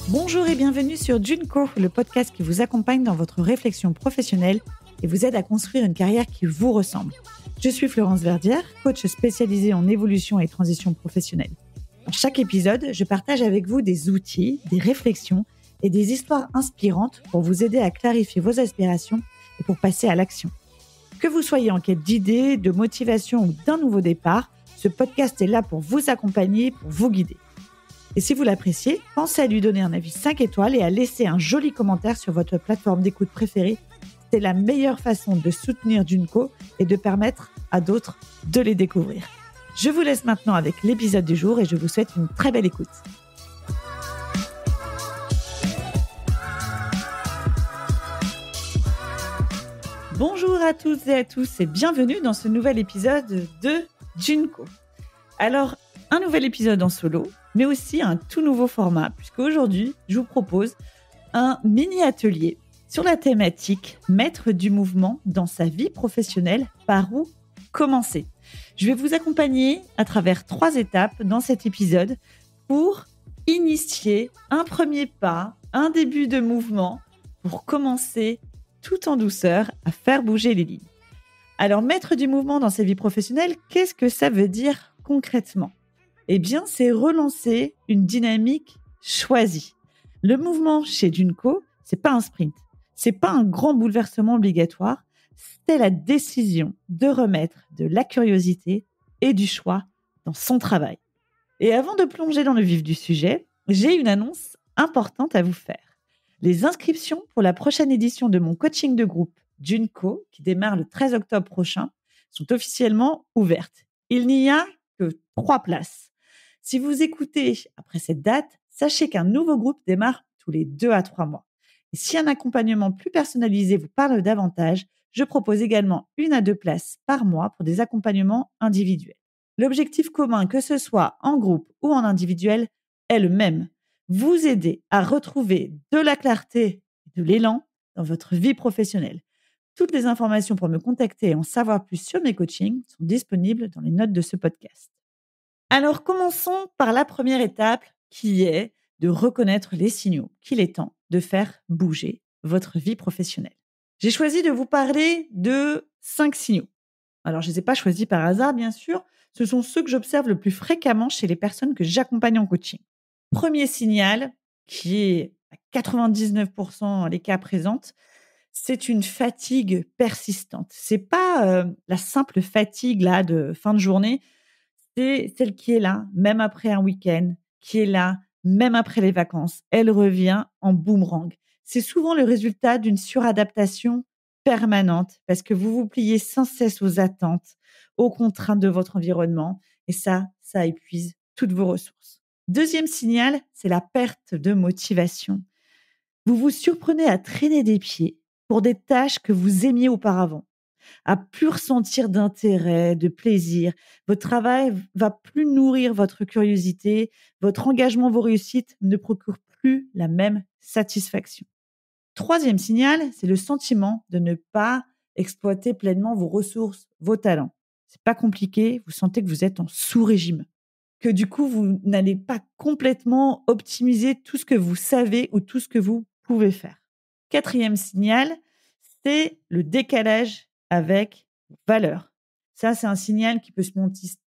Bonjour et bienvenue sur Junko, le podcast qui vous accompagne dans votre réflexion professionnelle et vous aide à construire une carrière qui vous ressemble. Je suis Florence Verdière, coach spécialisée en évolution et transition professionnelle. Dans chaque épisode, je partage avec vous des outils, des réflexions et des histoires inspirantes pour vous aider à clarifier vos aspirations et pour passer à l'action. Que vous soyez en quête d'idées, de motivation ou d'un nouveau départ, ce podcast est là pour vous accompagner, pour vous guider. Et si vous l'appréciez, pensez à lui donner un avis 5 étoiles et à laisser un joli commentaire sur votre plateforme d'écoute préférée. C'est la meilleure façon de soutenir Junko et de permettre à d'autres de les découvrir. Je vous laisse maintenant avec l'épisode du jour et je vous souhaite une très belle écoute. Bonjour à toutes et à tous et bienvenue dans ce nouvel épisode de Junko. Alors, un nouvel épisode en solo, mais aussi un tout nouveau format, puisque aujourd'hui, je vous propose un mini-atelier sur la thématique « Maître du mouvement dans sa vie professionnelle, par où commencer ?» Je vais vous accompagner à travers 3 étapes dans cet épisode pour initier un premier pas, un début de mouvement pour commencer tout en douceur à faire bouger les lignes. Alors, maître du mouvement dans sa vie professionnelle, qu'est-ce que ça veut dire concrètement ? Eh bien, c'est relancer une dynamique choisie. Le mouvement chez Junko, c'est pas un sprint, c'est pas un grand bouleversement obligatoire, c'est la décision de remettre de la curiosité et du choix dans son travail. Et avant de plonger dans le vif du sujet, j'ai une annonce importante à vous faire. Les inscriptions pour la prochaine édition de mon coaching de groupe Junko, qui démarre le 13 octobre prochain, sont officiellement ouvertes. Il n'y a que 3 places. Si vous écoutez après cette date, sachez qu'un nouveau groupe démarre tous les 2 à 3 mois. Et si un accompagnement plus personnalisé vous parle davantage, je propose également 1 à 2 places par mois pour des accompagnements individuels. L'objectif commun, que ce soit en groupe ou en individuel, est le même. Vous aider à retrouver de la clarté et de l'élan dans votre vie professionnelle. Toutes les informations pour me contacter et en savoir plus sur mes coachings sont disponibles dans les notes de ce podcast. Alors, commençons par la première étape qui est de reconnaître les signaux qu'il est temps de faire bouger votre vie professionnelle. J'ai choisi de vous parler de 5 signaux. Alors, je ne les ai pas choisis par hasard, bien sûr. Ce sont ceux que j'observe le plus fréquemment chez les personnes que j'accompagne en coaching. Premier signal, qui est à 99% les cas présentes, c'est une fatigue persistante. C'est pas la simple fatigue là de fin de journée. C'est celle qui est là, même après un week-end, qui est là, même après les vacances. Elle revient en boomerang. C'est souvent le résultat d'une suradaptation permanente parce que vous vous pliez sans cesse aux attentes, aux contraintes de votre environnement et ça épuise toutes vos ressources. Deuxième signal, c'est la perte de motivation. Vous vous surprenez à traîner des pieds pour des tâches que vous aimiez auparavant, à plus ressentir d'intérêt, de plaisir. Votre travail va plus nourrir votre curiosité, votre engagement, vos réussites ne procurent plus la même satisfaction. Troisième signal, c'est le sentiment de ne pas exploiter pleinement vos ressources, vos talents. C'est pas compliqué, vous sentez que vous êtes en sous-régime, que du coup, vous n'allez pas complètement optimiser tout ce que vous savez ou tout ce que vous pouvez faire. Quatrième signal, c'est le décalage avec valeur. Ça, c'est un signal qui peut se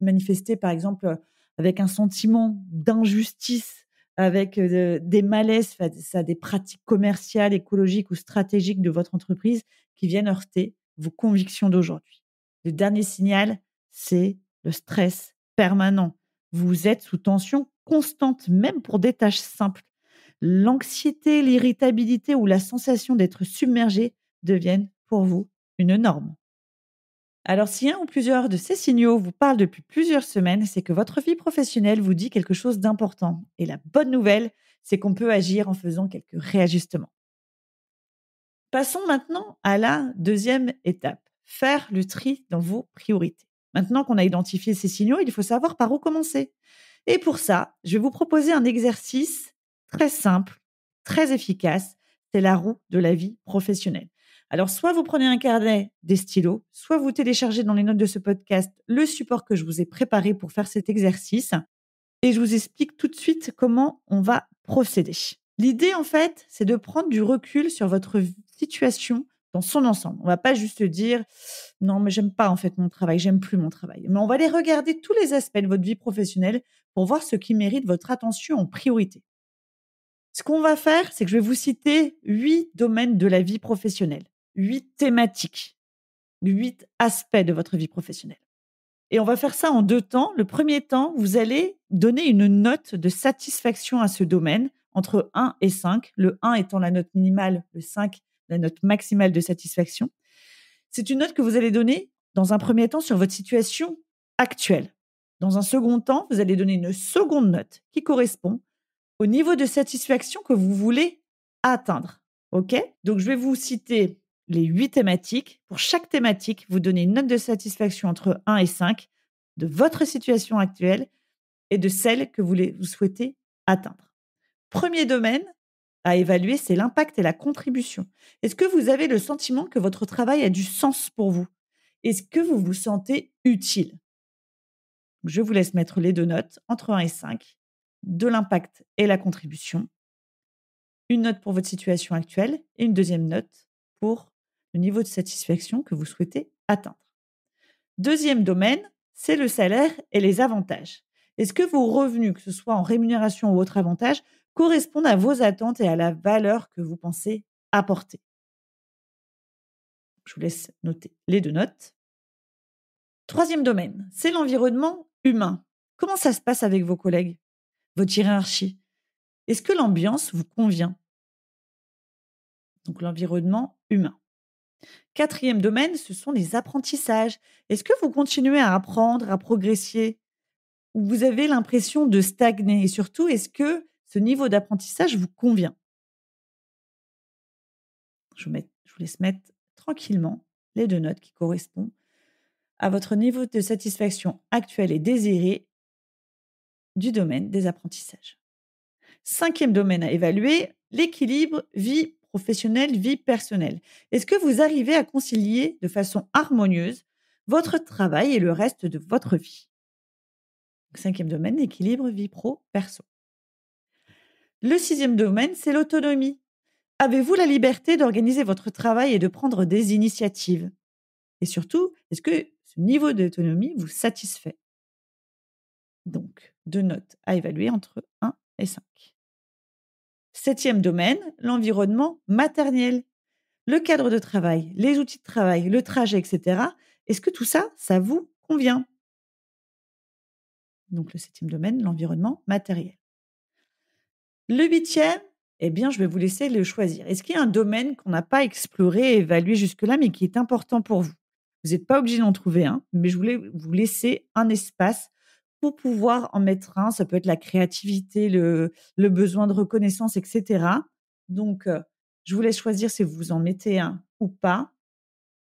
manifester, par exemple, avec un sentiment d'injustice, avec des malaises face à des pratiques commerciales, écologiques ou stratégiques de votre entreprise qui viennent heurter vos convictions d'aujourd'hui. Le dernier signal, c'est le stress permanent. Vous êtes sous tension constante, même pour des tâches simples. L'anxiété, l'irritabilité ou la sensation d'être submergé deviennent pour vous une norme. Alors, si un ou plusieurs de ces signaux vous parlent depuis plusieurs semaines, c'est que votre vie professionnelle vous dit quelque chose d'important. Et la bonne nouvelle, c'est qu'on peut agir en faisant quelques réajustements. Passons maintenant à la deuxième étape, faire le tri dans vos priorités. Maintenant qu'on a identifié ces signaux, il faut savoir par où commencer. Et pour ça, je vais vous proposer un exercice très simple, très efficace. C'est la roue de la vie professionnelle. Alors, soit vous prenez un carnet, des stylos, soit vous téléchargez dans les notes de ce podcast le support que je vous ai préparé pour faire cet exercice. Et je vous explique tout de suite comment on va procéder. L'idée, en fait, c'est de prendre du recul sur votre situation dans son ensemble. On va pas juste dire non, mais j'aime pas en fait mon travail, j'aime plus mon travail. Mais on va aller regarder tous les aspects de votre vie professionnelle pour voir ce qui mérite votre attention en priorité. Ce qu'on va faire, c'est que je vais vous citer 8 domaines de la vie professionnelle, 8 thématiques, 8 aspects de votre vie professionnelle. Et on va faire ça en 2 temps. Le premier temps, vous allez donner une note de satisfaction à ce domaine entre 1 et 5. Le 1 étant la note minimale, le 5 la note maximale de satisfaction. C'est une note que vous allez donner dans un premier temps sur votre situation actuelle. Dans un second temps, vous allez donner une seconde note qui correspond au niveau de satisfaction que vous voulez atteindre. OK? Donc, je vais vous citer les 8 thématiques. Pour chaque thématique, vous donnez une note de satisfaction entre 1 et 5 de votre situation actuelle et de celle que vous souhaitez atteindre. Premier domaine à évaluer, c'est l'impact et la contribution. Est-ce que vous avez le sentiment que votre travail a du sens pour vous? Est-ce que vous vous sentez utile? Je vous laisse mettre les 2 notes entre 1 et 5 de l'impact et la contribution. Une note pour votre situation actuelle et une deuxième note pour le niveau de satisfaction que vous souhaitez atteindre. Deuxième domaine, c'est le salaire et les avantages. Est-ce que vos revenus, que ce soit en rémunération ou autre avantage, correspondent à vos attentes et à la valeur que vous pensez apporter? Je vous laisse noter les 2 notes. Troisième domaine, c'est l'environnement humain. Comment ça se passe avec vos collègues, votre hiérarchie? Est-ce que l'ambiance vous convient? Donc l'environnement humain. Quatrième domaine, ce sont les apprentissages. Est-ce que vous continuez à apprendre, à progresser ou vous avez l'impression de stagner? Et surtout, est-ce que ce niveau d'apprentissage vous convient? Je vous laisse mettre tranquillement les 2 notes qui correspondent à votre niveau de satisfaction actuel et désiré du domaine des apprentissages. Cinquième domaine à évaluer, l'équilibre vie professionnelle, vie personnelle. Est-ce que vous arrivez à concilier de façon harmonieuse votre travail et le reste de votre vie? Cinquième domaine, l'équilibre vie pro-perso. Le sixième domaine, c'est l'autonomie. Avez-vous la liberté d'organiser votre travail et de prendre des initiatives? Et surtout, est-ce que ce niveau d'autonomie vous satisfait? Donc, 2 notes à évaluer entre 1 et 5. Septième domaine, l'environnement matériel. Le cadre de travail, les outils de travail, le trajet, etc. Est-ce que tout ça, ça vous convient? Donc, le septième domaine, l'environnement matériel. Le huitième, eh bien, je vais vous laisser le choisir. Est-ce qu'il y a un domaine qu'on n'a pas exploré et évalué jusque-là, mais qui est important pour vous? Vous n'êtes pas obligé d'en trouver un, mais je voulais vous laisser un espace pour pouvoir en mettre un. Ça peut être la créativité, le besoin de reconnaissance, etc. Donc, je vous laisse choisir si vous en mettez un ou pas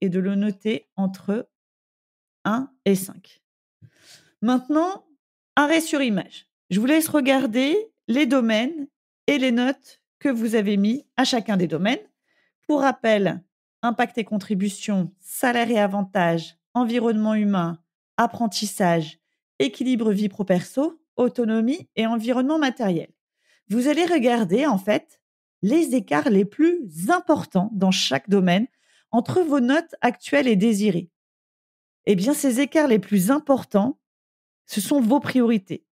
et de le noter entre 1 et 5. Maintenant, arrêt sur image. Je vous laisse regarder les domaines et les notes que vous avez mis à chacun des domaines. Pour rappel, impact et contribution, salaire et avantages, environnement humain, apprentissage, équilibre vie pro-perso, autonomie et environnement matériel. Vous allez regarder en fait les écarts les plus importants dans chaque domaine entre vos notes actuelles et désirées. Eh bien, ces écarts les plus importants, ce sont vos priorités.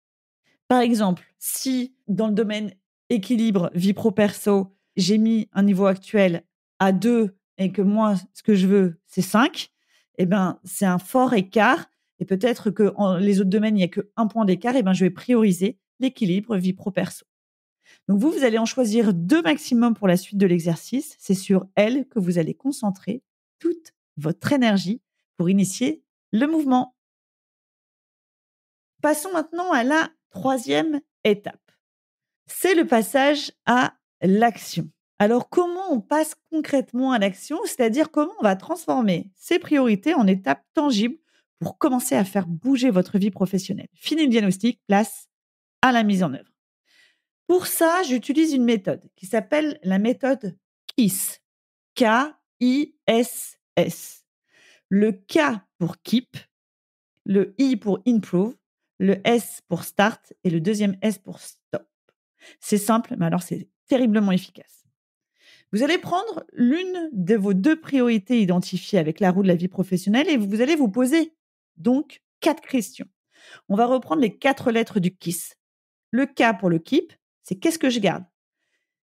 Par exemple, si dans le domaine équilibre vie pro-perso, j'ai mis un niveau actuel à 2 et que moi, ce que je veux, c'est 5, eh ben, c'est un fort écart. Et peut-être que dans les autres domaines, il n'y a qu'un point d'écart. Eh ben, je vais prioriser l'équilibre vie pro-perso. Donc, vous allez en choisir 2 maximum pour la suite de l'exercice. C'est sur elles que vous allez concentrer toute votre énergie pour initier le mouvement. Passons maintenant à la troisième étape. C'est le passage à l'action. Alors, comment on passe concrètement à l'action? C'est-à-dire comment on va transformer ces priorités en étapes tangibles pour commencer à faire bouger votre vie professionnelle. Fini le diagnostic, place à la mise en œuvre. Pour ça, j'utilise une méthode qui s'appelle la méthode KISS. K-I-S-S. Le K pour Keep, le I pour Improve, le S pour Start et le deuxième S pour Stop. C'est simple, mais alors c'est terriblement efficace. Vous allez prendre l'une de vos 2 priorités identifiées avec la roue de la vie professionnelle et vous allez vous poser donc 4 questions. On va reprendre les 4 lettres du KISS. Le K pour le Keep, c'est qu'est-ce que je garde?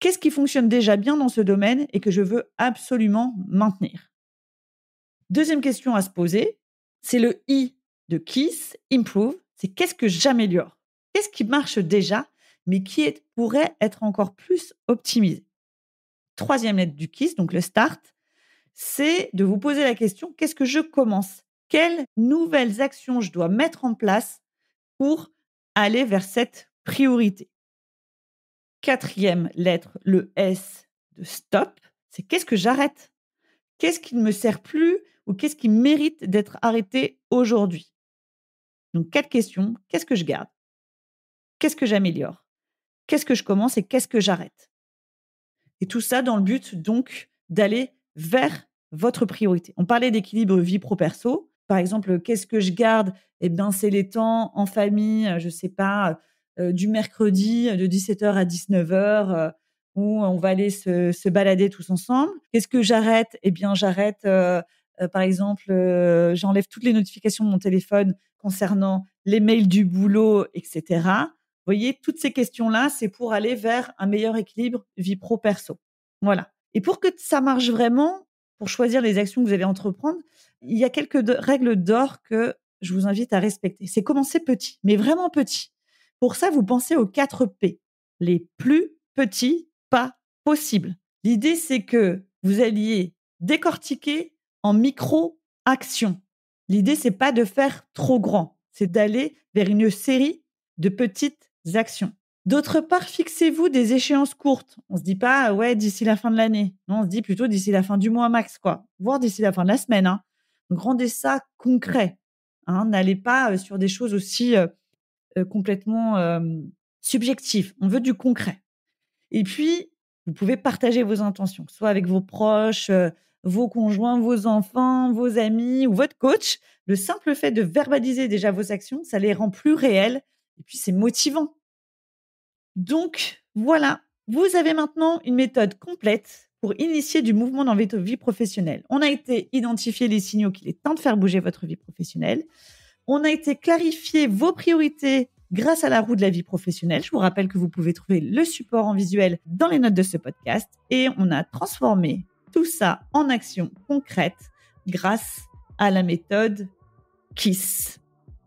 Qu'est-ce qui fonctionne déjà bien dans ce domaine et que je veux absolument maintenir? Deuxième question à se poser, c'est le I de KISS, Improve, c'est qu'est-ce que j'améliore? Qu'est-ce qui marche déjà, mais qui pourrait être encore plus optimisé? Troisième lettre du KISS, donc le Start, c'est de vous poser la question, qu'est-ce que je commence? Quelles nouvelles actions je dois mettre en place pour aller vers cette priorité? Quatrième lettre, le S de Stop, c'est qu'est-ce que j'arrête? Qu'est-ce qui ne me sert plus ou qu'est-ce qui mérite d'être arrêté aujourd'hui? Donc 4 questions, qu'est-ce que je garde? Qu'est-ce que j'améliore? Qu'est-ce que je commence et qu'est-ce que j'arrête? Et tout ça dans le but donc d'aller vers votre priorité. On parlait d'équilibre vie pro-perso. Par exemple, qu'est-ce que je garde? Eh bien, c'est les temps en famille, je ne sais pas, du mercredi de 17h à 19h où on va aller se balader tous ensemble. Qu'est-ce que j'arrête? Eh bien, j'arrête, par exemple, j'enlève toutes les notifications de mon téléphone concernant les mails du boulot, etc. Vous voyez, toutes ces questions-là, c'est pour aller vers un meilleur équilibre vie pro-perso. Voilà. Et pour que ça marche vraiment, pour choisir les actions que vous allez entreprendre, il y a quelques règles d'or que je vous invite à respecter. C'est commencer petit, mais vraiment petit. Pour ça, vous pensez aux 4 P. Les plus petits pas possibles. L'idée, c'est que vous alliez décortiquer en micro-actions. L'idée, c'est pas de faire trop grand. C'est d'aller vers une série de petites actions. D'autre part, fixez-vous des échéances courtes. On se dit pas, ouais, d'ici la fin de l'année. Non, on se dit plutôt d'ici la fin du mois max, quoi. Voire d'ici la fin de la semaine. Hein. Donc, rendez ça concret. Hein. N'allez pas sur des choses aussi complètement subjectives. On veut du concret. Et puis, vous pouvez partager vos intentions, soit avec vos proches, vos conjoints, vos enfants, vos amis ou votre coach. Le simple fait de verbaliser déjà vos actions, ça les rend plus réelles. Et puis, c'est motivant. Donc, voilà, vous avez maintenant une méthode complète pour initier du mouvement dans votre vie professionnelle. On a été identifier les signaux qu'il est temps de faire bouger votre vie professionnelle. On a été clarifier vos priorités grâce à la roue de la vie professionnelle. Je vous rappelle que vous pouvez trouver le support en visuel dans les notes de ce podcast. Et on a transformé tout ça en action concrète grâce à la méthode KISS.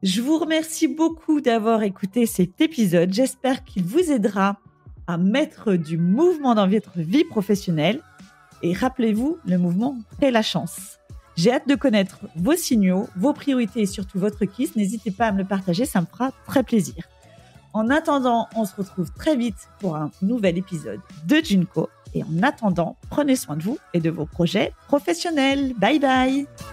Je vous remercie beaucoup d'avoir écouté cet épisode. J'espère qu'il vous aidera à mettre du mouvement dans votre vie professionnelle. Et rappelez-vous, le mouvement crée la chance. J'ai hâte de connaître vos signaux, vos priorités et surtout votre KISS. N'hésitez pas à me le partager, ça me fera très plaisir. En attendant, on se retrouve très vite pour un nouvel épisode de Junko. Et en attendant, prenez soin de vous et de vos projets professionnels. Bye bye!